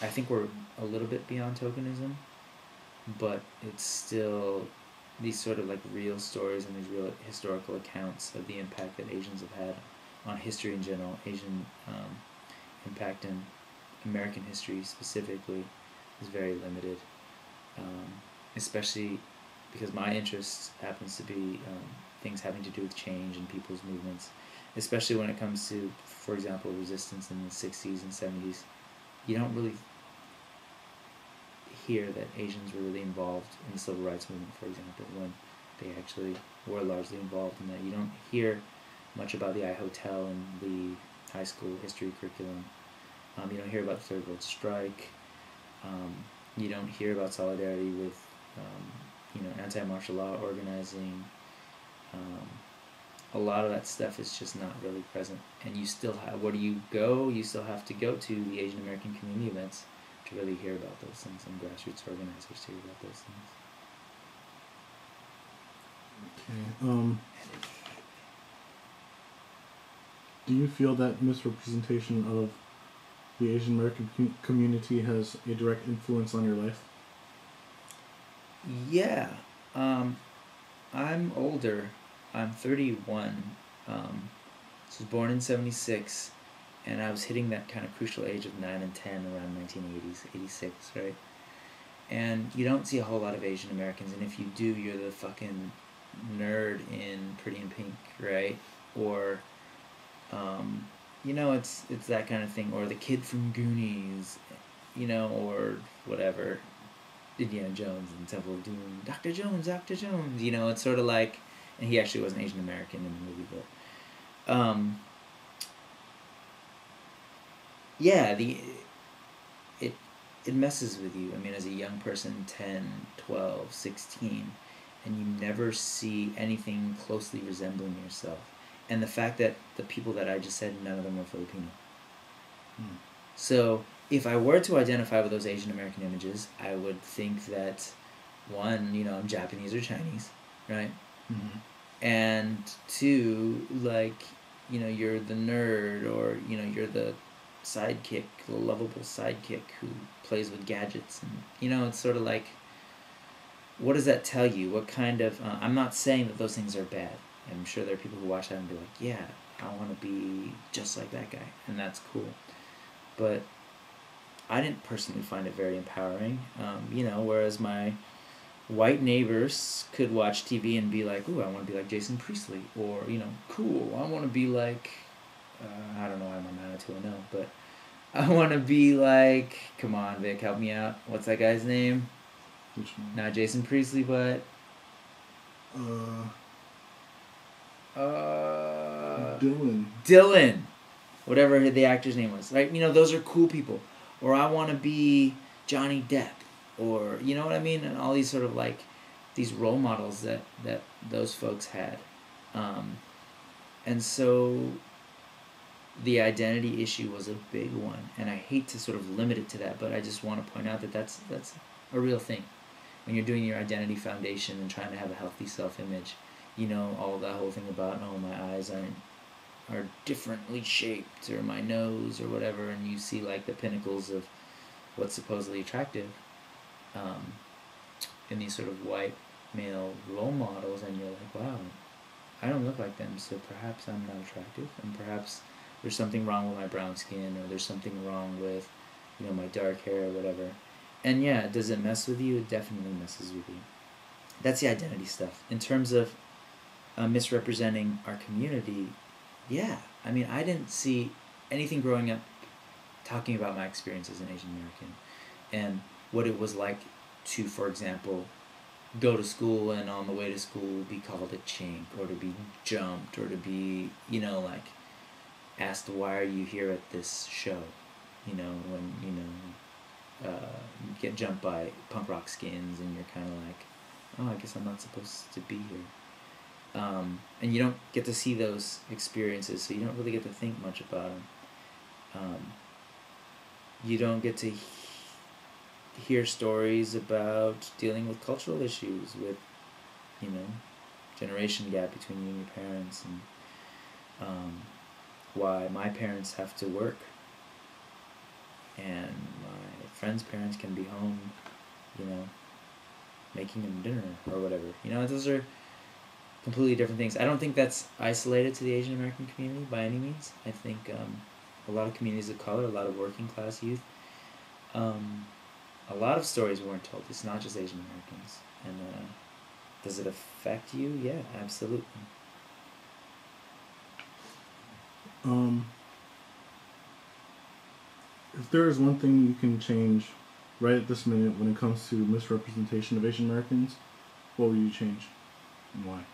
I think we're a little bit beyond tokenism, but it's still these sort of like real stories and these real historical accounts of the impact that Asians have had on history in general, Asian impact in American history specifically is very limited, um, especially because my interest happens to be things having to do with change and people's movements, especially when it comes to, for example, resistance in the 60s and 70s. You don't really hear that Asians were really involved in the civil rights movement, for example, when they actually were largely involved in that. You don't hear much about the I Hotel and the high school history curriculum. You don't hear about the Third World Strike. You don't hear about solidarity with, anti-martial law organizing. A lot of that stuff is just not really present. And you still have, where do you go? You still have to go to the Asian American community events to really hear about those things, and grassroots organizers to hear about those things. Okay. Do you feel that misrepresentation of the Asian American community has a direct influence on your life? Yeah. I'm older. I'm 31. I was born in 76, and I was hitting that kind of crucial age of 9 and 10 around 1980s, 86, right? And you don't see a whole lot of Asian Americans, and if you do, you're the fucking nerd in Pretty in Pink, right? Or, it's that kind of thing. Or the kid from Goonies, or whatever. Indiana Jones and Temple of Doom. Dr. Jones, Dr. Jones. It's sort of like, and he actually wasn't Asian American in the movie, but, yeah, it messes with you. I mean, as a young person, 10, 12, 16, and you never see anything closely resembling yourself. And the fact that the people that I just said, none of them were Filipino. So if I were to identify with those Asian American images, I would think that, one, I'm Japanese or Chinese, right? Mm-hmm. And two, like, you're the nerd, or, you're the sidekick, the lovable sidekick who plays with gadgets. And, it's sort of like, what does that tell you? What kind of... I'm not saying that those things are bad. I'm sure there are people who watch that and be like, yeah, I want to be just like that guy. And that's cool. But I didn't personally find it very empowering. Whereas my white neighbors could watch TV and be like, ooh, I want to be like Jason Priestley. Or, cool, I want to be like... I don't know why I'm a Manitou, I know. But I want to be like... Come on, Vic, help me out. What's that guy's name? Which one? Not Jason Priestley, but... Dylan. Whatever the actor's name was. Right? Those are cool people. Or I want to be Johnny Depp. Or, you know what I mean? And all these sort of like, these role models that those folks had. And so the identity issue was a big one. And I hate to sort of limit it to that, but I just want to point out that that's a real thing. When you're doing your identity foundation and trying to have a healthy self-image, all that whole thing about, oh, my eyes are differently shaped, or my nose, or whatever, and you see like the pinnacles of what's supposedly attractive in these sort of white male role models, and you're like, wow, I don't look like them, so perhaps I'm not attractive, and perhaps there's something wrong with my brown skin, or there's something wrong with, my dark hair, or whatever. And yeah, does it mess with you? It definitely messes with you. That's the identity stuff. In terms of misrepresenting our community, yeah. I mean, I didn't see anything growing up talking about my experience as an Asian American and what it was like to, for example, go to school and on the way to school be called a chink, or to be jumped, or to be, like, asked, why are you here at this show? When, you get jumped by punk rock skins, and you're kind of like, oh, I guess I'm not supposed to be here. And you don't get to see those experiences, so you don't really get to think much about them. You don't get to hear stories about dealing with cultural issues, with, generation gap between you and your parents, and why my parents have to work, and my friends' parents can be home, you know, making them dinner or whatever. You know, those are completely different things. I don't think that's isolated to the Asian American community by any means. I think a lot of communities of color, a lot of working class youth, a lot of stories weren't told. It's not just Asian Americans. And does it affect you? Yeah, absolutely. If there is one thing you can change right at this minute when it comes to misrepresentation of Asian Americans, what would you change and why?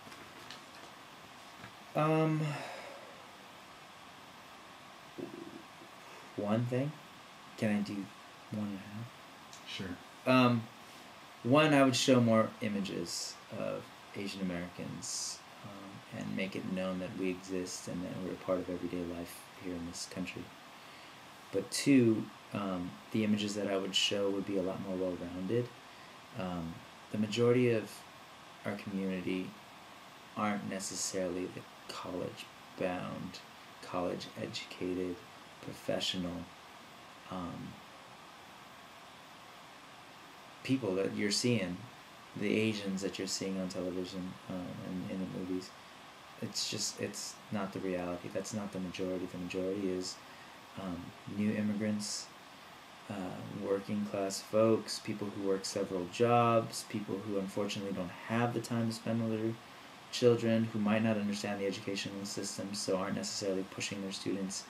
One thing? Can I do one and a half? Sure. One, I would show more images of Asian Americans and make it known that we exist and that we're a part of everyday life here in this country. But two, the images that I would show would be a lot more well-rounded. The majority of our community aren't necessarily the college-bound, college-educated, professional people that you're seeing, the Asians that you're seeing on television and in the movies. It's not the reality. That's not the majority. The majority is new immigrants, working class folks, people who work several jobs, people who unfortunately don't have the time to spend with their children, who might not understand the educational system, so aren't necessarily pushing their students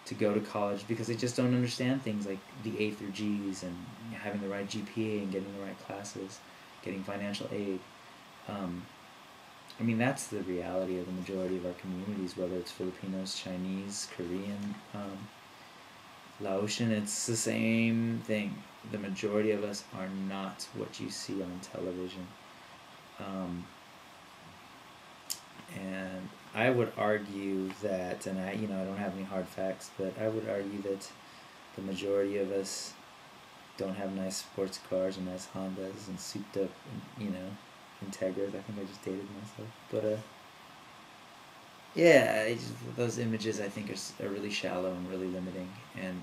to go to college because they just don't understand things like the A through G's and having the right GPA and getting the right classes, getting financial aid. I mean, that's the reality of the majority of our communities, whether it's Filipinos, Chinese, Korean, Laotian, it's the same thing. The majority of us are not what you see on television. And I would argue that, and I don't have any hard facts, but I would argue that the majority of us don't have nice sports cars and nice Hondas and souped up, Integras. I think I just dated myself, but yeah, those images I think are really shallow and really limiting and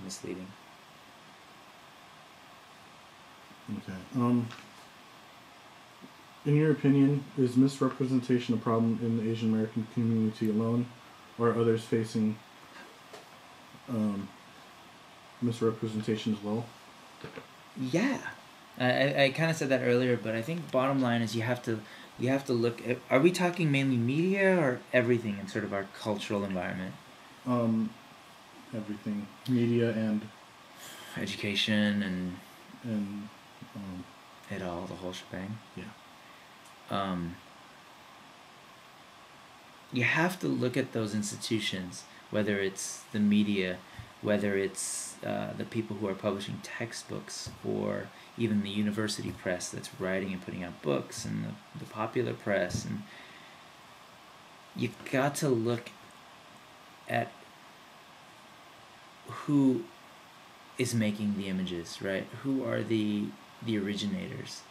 misleading. Okay. In your opinion, is misrepresentation a problem in the Asian American community alone, or are others facing misrepresentation as well? Yeah, I kind of said that earlier, but I think bottom line is you have to look at, are we talking mainly media or everything in sort of our cultural environment? Everything, media and education and it all, the whole shebang. Yeah. You have to look at those institutions, whether it's the media, whether it's the people who are publishing textbooks, or even the university press that's writing and putting out books, and the popular press, and you've got to look at who is making the images, right? Who are the originators?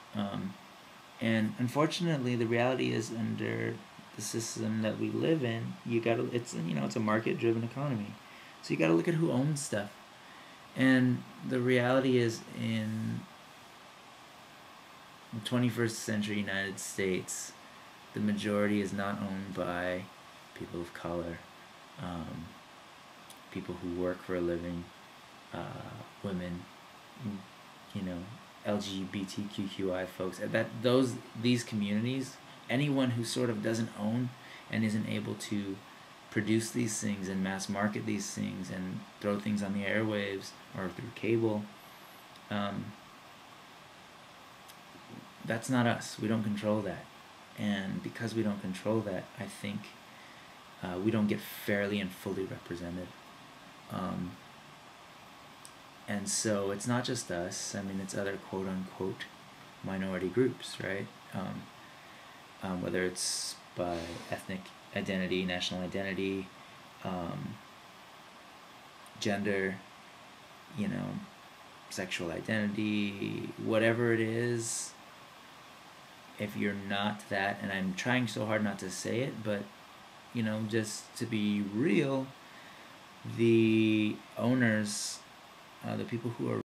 And unfortunately, the reality is, under the system that we live in, it's a market-driven economy, so you got to look at who owns stuff. And the reality is, in the 21st century United States, the majority is not owned by people of color, people who work for a living, women, LGBTQI folks. These communities, anyone who sort of doesn't own and isn't able to produce these things and mass market these things and throw things on the airwaves or through cable, that's not us. We don't control that. And because we don't control that, I think we don't get fairly and fully represented. And so it's not just us. I mean, it's other quote-unquote minority groups, right? Whether it's by ethnic identity, national identity, gender, sexual identity, whatever it is. If you're not that, and I'm trying so hard not to say it, but just to be real, the owners, the people who are